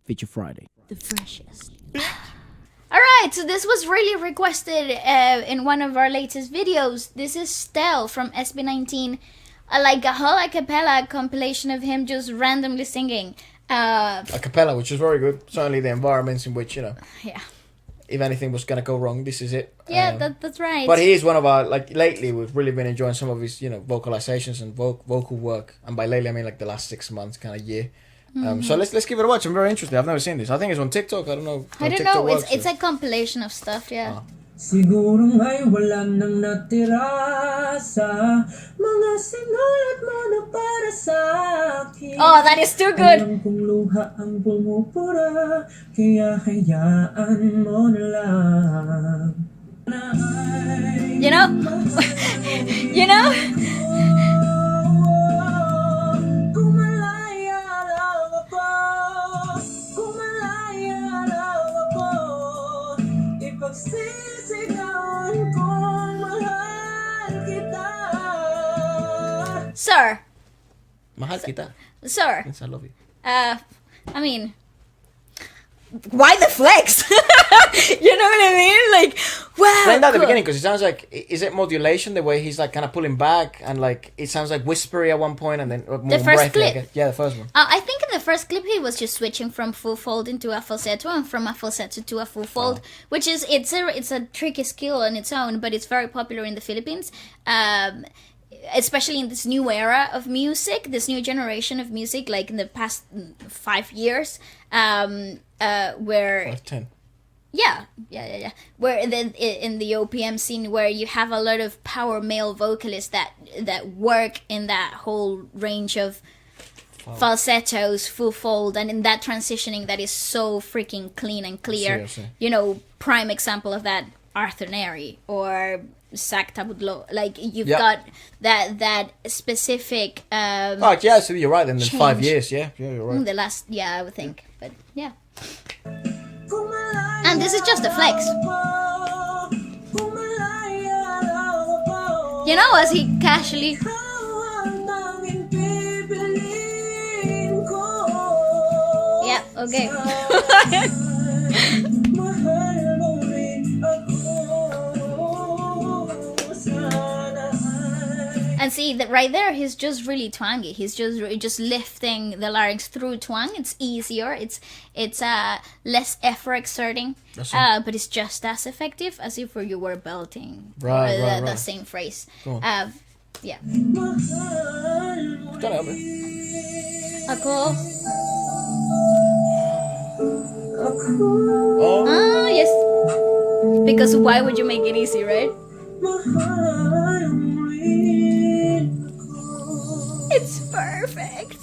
Feature Friday. The freshest. Alright, so this was really requested in one of our latest videos. This is STELL from SB19. Like a whole a cappella compilation of him just randomly singing. A cappella, which is very good. Certainly the environments in which, Yeah. if anything was going to go wrong, this is it. Yeah, that's right. But he is one of our, like, lately we've really been enjoying some of his, vocalizations and vocal work. And by lately, I mean, like, the last 6 months, kind of year. So let's give it a watch. I'm very interested. I've never seen this. I think it's on TikTok. I don't know. I don't know. It's a compilation of stuff, yeah. Siguro nga'y wala nang natira sa mga sinulat mo na para sa akin. Oh, that is too good. Alam kong luha ang pumupura, kaya hayaan mo na lang. You know? You know? Kung malaya lang ako, kung malaya lang ako, ipagsisigawan kong mahal kita. Sir. Mahal kita. Sir. Yes, I love you. I mean, why the flex? You know what I mean? Like, wow. Explain that at the beginning, because it sounds like, is it modulation, the way he's like kind of pulling back, and like it sounds like whispery at one point, and then more The first breathy, I clip. guess. Yeah, the first one. I think in the first clip he was just switching from full fold into a falsetto and from a falsetto to a full fold, which is it's a tricky skill on its own, but it's very popular in the Philippines. Especially in this new era of music, this new generation of music, like in the past 5 years, where 10. yeah. Where in the OPM scene, where you have a lot of power male vocalists that work in that whole range of falsettos, full fold, and in that transitioning that is so freaking clean and clear. I see. Prime example of that, Arthur Neri or Zach Tabudlo. Like you've Yeah. got that specific. Oh, yeah, so you're right. Then there's 5 change. years. Yeah, you're right. The last, I would think, but yeah. And this is just a flex. As he casually. Yeah, okay. And see that right there, he's just really twangy. He's just lifting the larynx through twang. It's easier. It's less effort exerting, but it's just as effective as if you were belting the same phrase. Cool. Yeah. Don't help me. Ako. Oh. Ah, yes. Because why would you make it easy, right? It's perfect.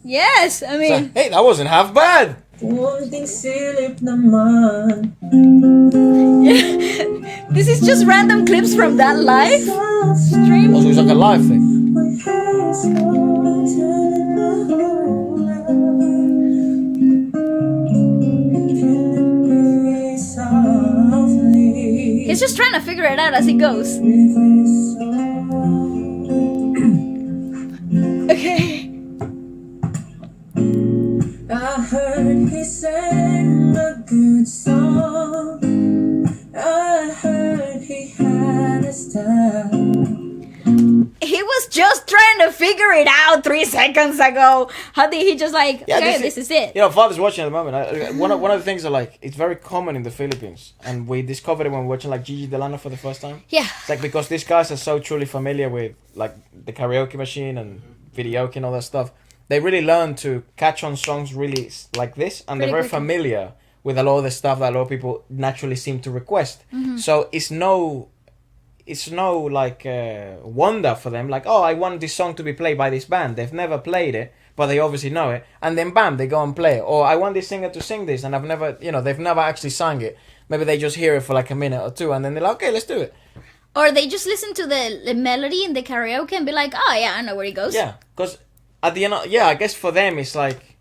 Yes, I mean. Hey, that wasn't half bad. This is just random clips from that live stream. Also, it's like a live thing. He's just trying to figure it out as he goes. Okay. I heard he sang a good song. I heard he had a style. He was just trying to figure it out 3 seconds ago. How did he just like, this is it? Father's watching at the moment. One of the things that like it's very common in the Philippines, and we discovered it when we were watching like Gigi Delano for the first time. Yeah. It's like because these guys are so truly familiar with like the karaoke machine and videoke and all that stuff. They really learn to catch on songs really like this, and they're very familiar with a lot of the stuff that a lot of people naturally seem to request. So it's no like wonder for them, like, oh, I want this song to be played by this band. They've never played it, but they obviously know it, and then bam, they go and play it. Or I want this singer to sing this, and they've never actually sung it. Maybe they just hear it for like a minute or two, and then they're like, okay, let's do it. Or they just listen to the melody in the karaoke and be like, oh yeah, I know where it goes. Yeah, because at the end, I guess for them it's like,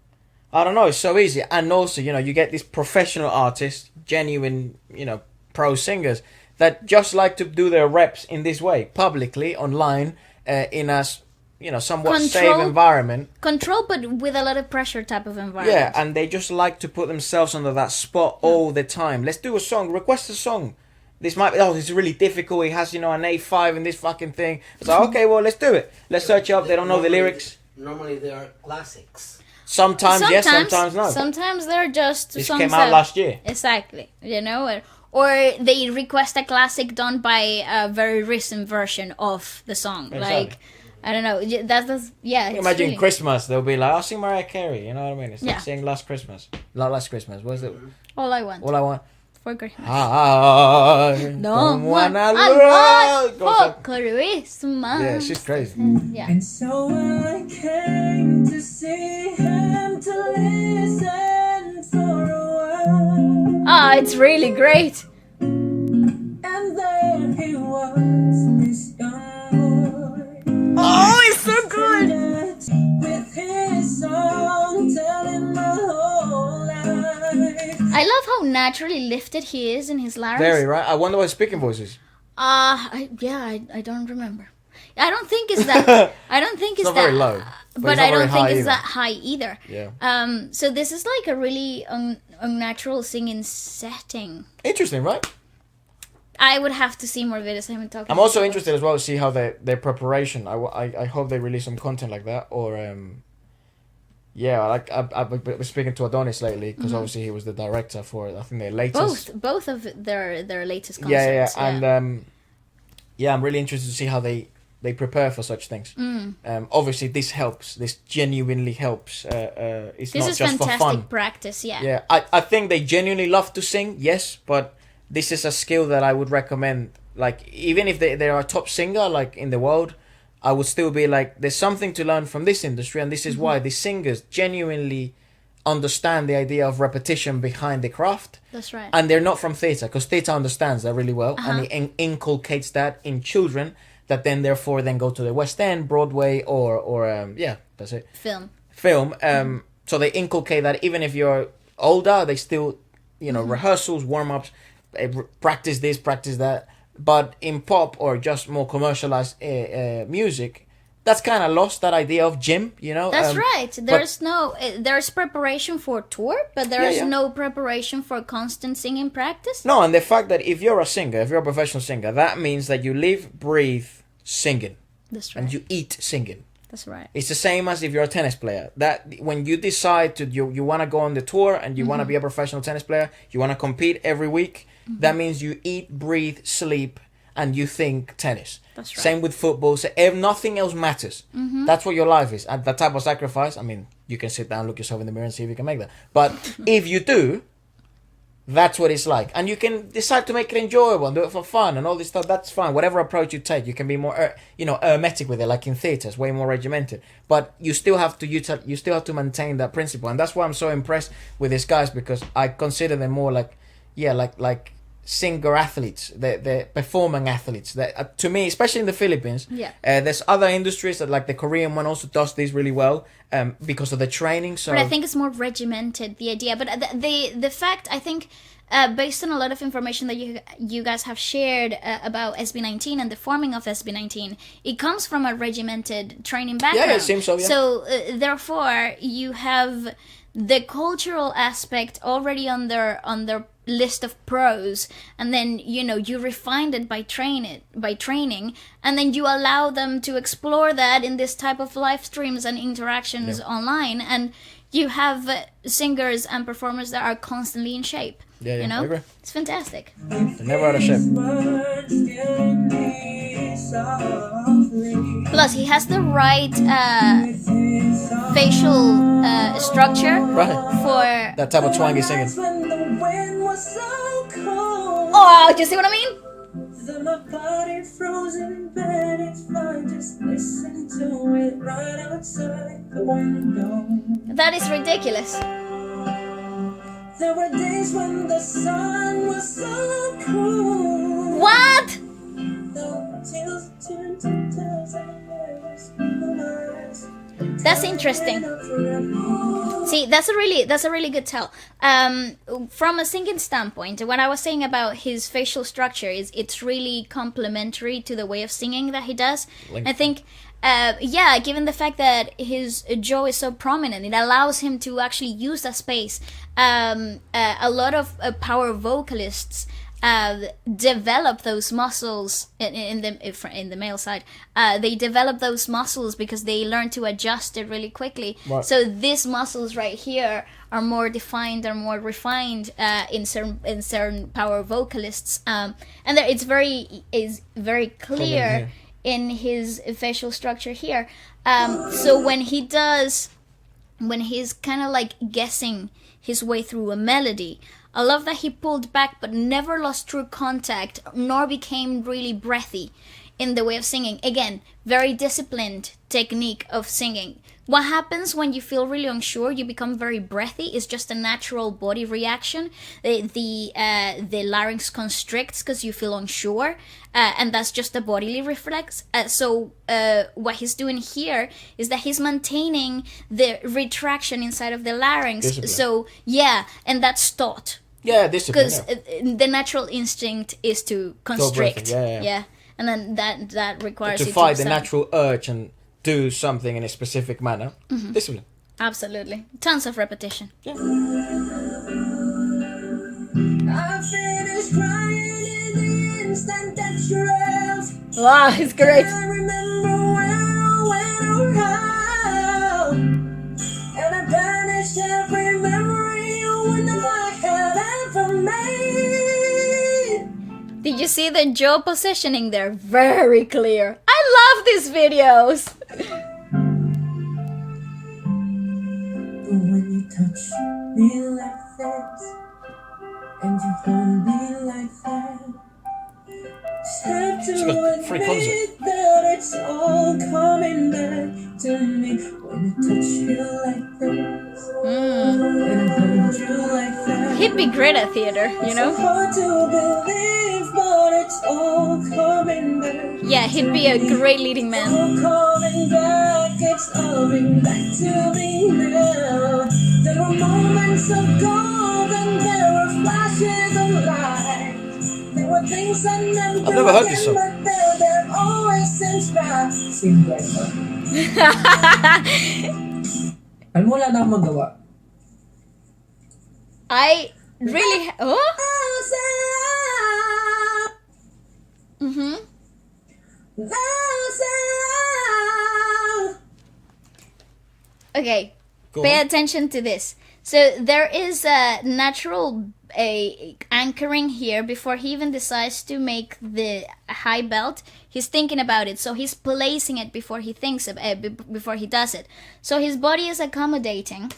I don't know, it's so easy. And also, you get these professional artists, genuine, pro singers that just like to do their reps in this way, publicly, online, in a somewhat safe environment. Control, but with a lot of pressure type of environment. Yeah, and they just like to put themselves under that spot all the time. Let's do a song. Request a song. This is really difficult. It has, an A5 in this fucking thing. It's like, okay, well, let's do it. Let's search it up. They don't know the lyrics. Normally they are classics. Sometimes yes, sometimes no. Sometimes they're just this songs came out last year. Exactly. Or they request a classic done by a very recent version of the song. Exactly. Like, I don't know. Imagine really... Christmas. They'll be like, I'll sing Mariah Carey. You know what I mean? It's like sing Last Christmas. Last Christmas. What is it? All I Want. All I Want. For Christmas. Don't wanna love for Christmas. Yeah, she's crazy. Yeah. And so I came to see him, to listen for a while. It's really great. And there he was, this young boy. Oh, it's so good. With his song telling my whole life. I love how naturally lifted he is in his larynx. Very, right? I wonder what his speaking voice is. I don't remember. I don't think it's that. I don't think it's not that very low, but I don't think it's that high either. Yeah. So this is like a really unnatural singing setting. Interesting, right? I would have to see more videos. I haven't talked. I'm also interested as well to see how their preparation. I hope they release some content like that, or I've been speaking to Adonis lately because obviously he was the director for I think their latest. Both of their latest concerts. And I'm really interested to see how they prepare for such things. Obviously, this helps. This genuinely helps. It's not just for fun. This is fantastic practice. Yeah. Yeah, I think they genuinely love to sing. Yes, but this is a skill that I would recommend. Like, even if they are a top singer like in the world, I would still be like, there's something to learn from this industry, and this is why the singers genuinely understand the idea of repetition behind the craft. That's right. And they're not from theatre, because theatre understands that really well, and it inculcates that in children that then therefore go to the West End, Broadway, or that's it. Film. So they inculcate that even if you're older, they still, rehearsals, warm-ups, practice this, practice that. But in pop or just more commercialized music, that's kind of lost, that idea of gym, That's right. There's preparation for tour, but there's no preparation for constant singing practice. No, and the fact that if you're a singer, if you're a professional singer, that means that you live, breathe singing. That's right. And you eat singing. That's right. It's the same as if you're a tennis player. That when you decide to you want to go on the tour and you want to be a professional tennis player, you want to compete every week. That means you eat, breathe, sleep, and you think tennis. That's right. Same with football. So if nothing else matters. That's what your life is. And that type of sacrifice, I mean, you can sit down, look yourself in the mirror and see if you can make that. But if you do, that's what it's like. And you can decide to make it enjoyable and do it for fun and all this stuff. That's fine. Whatever approach you take, you can be more, hermetic with it, like in theatres, way more regimented. But you still have to maintain that principle. And that's why I'm so impressed with these guys, because I consider them more like singer athletes, the performing athletes. That to me, especially in the Philippines, there's other industries that, like the Korean one, also does this really well because of the training. So, but I think it's more regimented, the idea. But the fact, I think, based on a lot of information that you guys have shared about SB19 and the forming of SB19, it comes from a regimented training background. Yeah, it seems so. Yeah. So therefore, you have the cultural aspect already on their list of pros, and then you refined it by training, and then you allow them to explore that in this type of live streams and interactions online, and you have singers and performers that are constantly in shape. I agree. It's fantastic. They're never out of shape. Plus, he has the right facial structure for that type of twangy singing. Oh, do you see what I mean? That is ridiculous. There were days when the sun was so cool. What? That's interesting. See, that's a really good tell. From a singing standpoint, what I was saying about his facial structure is it's really complementary to the way of singing that he does. I think yeah, given the fact that his jaw is so prominent, it allows him to actually use that space. A lot of power vocalists develop those muscles in the male side. They develop those muscles because they learn to adjust it really quickly. Right. So these muscles right here are more defined or more refined in certain power vocalists, and it's very clear in his facial structure here. So when he's kind of like guessing his way through a melody, I love that he pulled back but never lost true contact, nor became really breathy in the way of singing. Again, very disciplined technique of singing. What happens when you feel really unsure, you become very breathy, is just a natural body reaction. The larynx constricts because you feel unsure, and that's just a bodily reflex. So what he's doing here is that he's maintaining the retraction inside of the larynx. Discipline. So yeah, and that's taught. Yeah, discipline. Because the natural instinct is to constrict. Yeah. And then that requires To you fight to the natural urge and do something in a specific manner. Discipline. Absolutely. Tons of repetition. I finished crying in the instant that you left. Wow, it's great. I remember when I went around, and I banished every memory you and I had ever made. Did you see the jaw positioning there? Very clear. I love these videos. When you touch me like that, and you hold me like that, just have to got free concert. admit that it's all coming back to me. When I touch you like this, and I hold you like that, He'd be great at theater, you it's know? hard to believe, but it's all coming back. Yeah, he'd be a great leading man. All coming back, it's coming back to me now. There were moments of gold and there were flashes of light. There were things I never I've never heard this song. but there always seems right. Sing right now. Alam mo, wala na akong magawa. I really... Oh? I'll say, Mm-hmm. I'll say, Okay, Go pay on. attention to this. So there is a natural anchoring here before he even decides to make the high belt. He's thinking about it, so he's placing it before he thinks of before he does it. So his body is accommodating,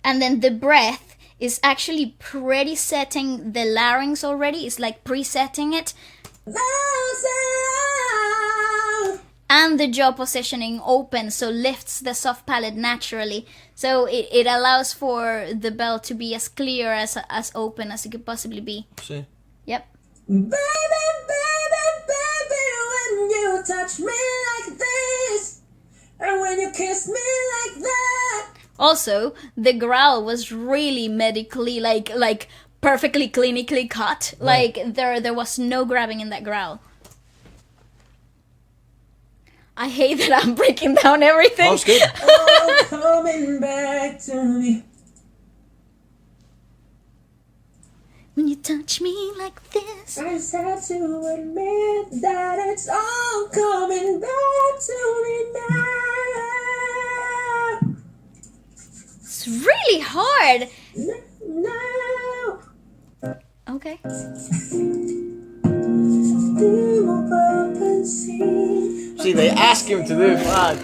and then the breath is actually pre-setting the larynx already. It's like presetting it, I'll say, and the jaw positioning open, so lifts the soft palate naturally. So it allows for the bell to be as clear, as open as it could possibly be. See? Yep. baby, baby, baby, when you touch me like this, and when you kiss me like that. Also, the growl was really medically, like perfectly clinically cut. Like there was no grabbing in that growl. I hate that I'm breaking down everything. Oh, it's good. All coming back to me. When you touch me like this. I just have to admit that it's all coming back to me now. It's really hard. Now. Okay. See, they ask him to do it. Fuck.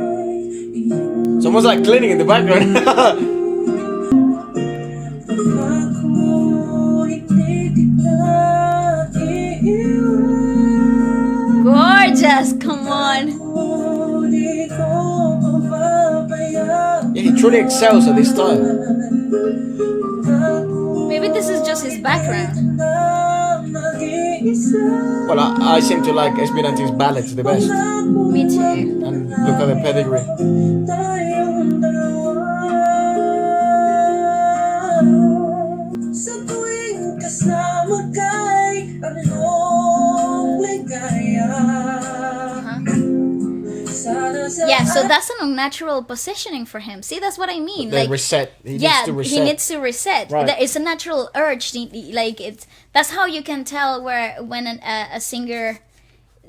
It's almost like cleaning in the background. Gorgeous. Come on. Yeah, he truly excels at this style. Maybe this is just his background. Well, I seem to like SB19's ballads the best. Me too. And look at the pedigree. Sa tuwing kasama ka, Yeah, so that's an unnatural positioning for him. See, that's what I mean. The reset. He needs to reset. He needs to reset. Right. It's a natural urge. Like that's how you can tell when a singer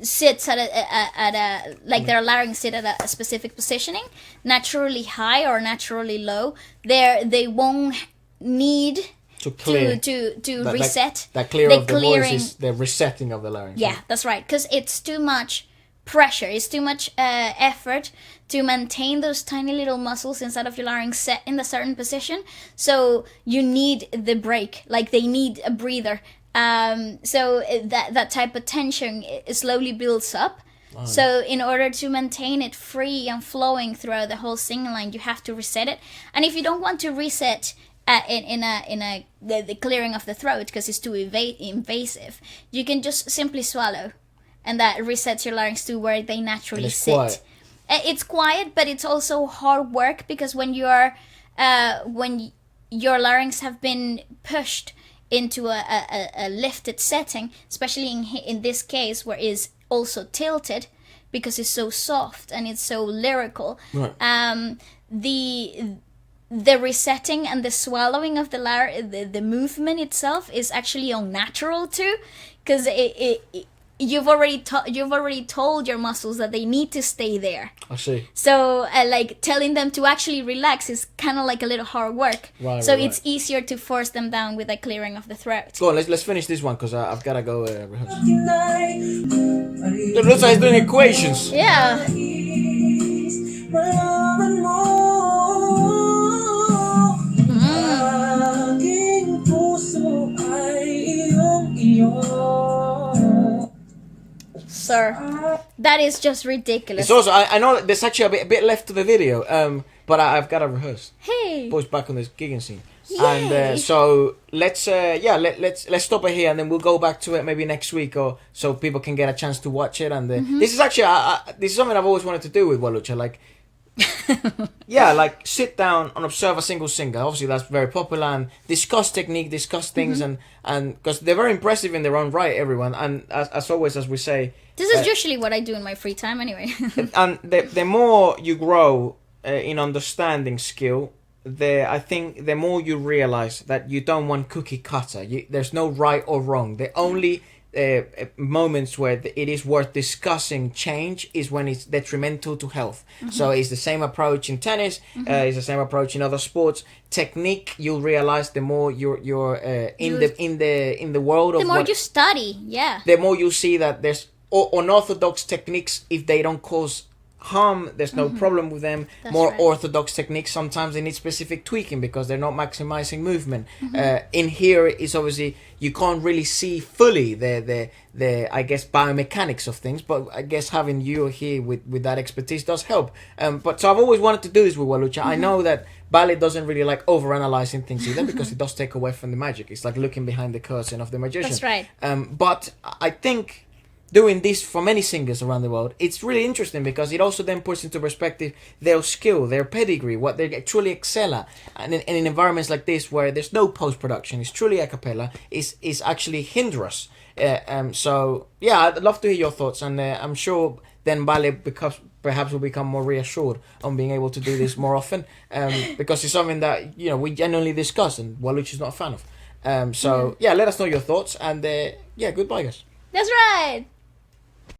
sits at a like their larynx sit at a specific positioning, naturally high or naturally low. They won't need to clear to reset. That clear the of the clearing, voice is the resetting of the larynx. Yeah, that's right. Because it's too much pressure. It's too much effort to maintain those tiny little muscles inside of your larynx set in a certain position. So you need the break. Like they need a breather. So that type of tension slowly builds up. Oh. So in order to maintain it free and flowing throughout the whole singing line, you have to reset it. And if you don't want to reset in the clearing of the throat because it's too invasive, you can just simply swallow, and that resets your larynx to where they naturally sit. Quiet. It's quiet, but it's also hard work because when your larynx have been pushed into a lifted setting, especially in this case where it's also tilted because it's so soft and it's so lyrical. Right. The resetting and the swallowing of the movement itself is actually unnatural too, because you've already told your muscles that they need to stay there. I see. So like telling them to actually relax is kind of like a little hard work. Right. So it's easier to force them down with a clearing of the throat. Go on, let's finish this one because I've gotta go rehearse. Look, looks like he's doing equations. Yeah. Sir, that is just ridiculous. It's also, I know there's actually a bit left to the video, but I've got to rehearse. Hey, boys, back on this gigging scene. Yay. And so let's stop it here, and then we'll go back to it maybe next week, or so people can get a chance to watch it. And this is actually this is something I've always wanted to do with Walucha, like. Like sit down and observe a single singer. Obviously that's very popular, and discuss technique, discuss things, and because they're very impressive in their own right, everyone. And as always, as we say, this is usually what I do in my free time anyway. And the more you grow in understanding skill, I think the more you realize that you don't want cookie cutter. There's no right or wrong. The only moments where it is worth discussing change is when it's detrimental to health. So it's the same approach in tennis. It's the same approach in other sports. Technique, you'll realize the more you're in the world of the more you study. The more you see that there's unorthodox techniques. If they don't cause harm, there's no problem with them. That's more right. Orthodox techniques, sometimes they need specific tweaking because they're not maximizing movement. In here is obviously you can't really see fully the I guess biomechanics of things, but I guess having you here with that expertise does help. But so I've always wanted to do this with Walucha. I know that ballet doesn't really like overanalyzing things either because it does take away from the magic. It's like looking behind the curtain of the magician. That's right. But I think doing this for many singers around the world, it's really interesting because it also then puts into perspective their skill, their pedigree, what they truly excel at. And in environments like this where there's no post-production, it's truly a cappella, is actually hinder us. So, yeah, I'd love to hear your thoughts, and I'm sure then ballet perhaps will become more reassured on being able to do this more often, because it's something that, we genuinely discuss, and Walucha is not a fan of. So, let us know your thoughts, and goodbye, guys. That's right.